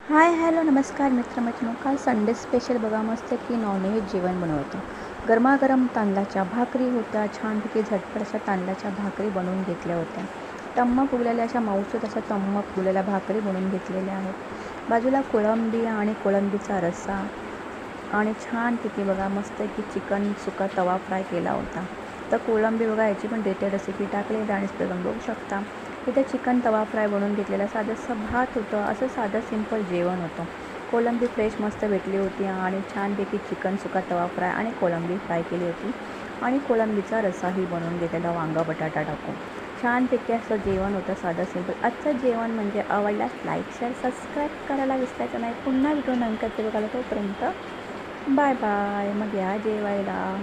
Hi hello नमस्कार मित्रमैत्रिणी. काल संडे स्पेशल बघा मस्त की नॉनव्हेज जेवण बनवतं. गरमागरम तांदळाच्या भाकरी होत्या, छानपैकी झटपट अशा तांदळाच्या भाकरी बनवून घेतल्या होत्या. टम्म फुगलेल्या अशा मऊसूत अशा टम्म फुगलेल्या भाकरी बनवून घेतलेल्या आहेत. बाजूला कोळंबी आणि कोळंबीचा रस्सा आणि छानपैकी बघा मस्त की चिकन सुका तवा फ्राय केला होता. तर कोळंबी बघा याची पण डिटेल रेसिपी टाकलेली आणि तुम्ही बघू शकता. इथे चिकन तवा फ्राय बनवून घेतलेला साधंसं भात होतं. असं साधं सिंपल जेवण होतं. कोळंबी फ्रेश मस्त भेटली होती आणि छानपैकी चिकन सुका तवा फ्राय आणि कोळंबी फ्राय केली होती आणि कोळंबीचा रस्साही बनवून घेतलेला वांगा बटाटा टाकून. छानपैकी असं जेवण होतं साधं सिंपल. आजचं जेवण म्हणजे आवडल्यास लाईक शेअर सबस्क्राईब करायला विसरायचं नाही. पुन्हा व्हिडिओ नंतर ते बघायला. तोपर्यंत बाय बाय. मग या जेवायला.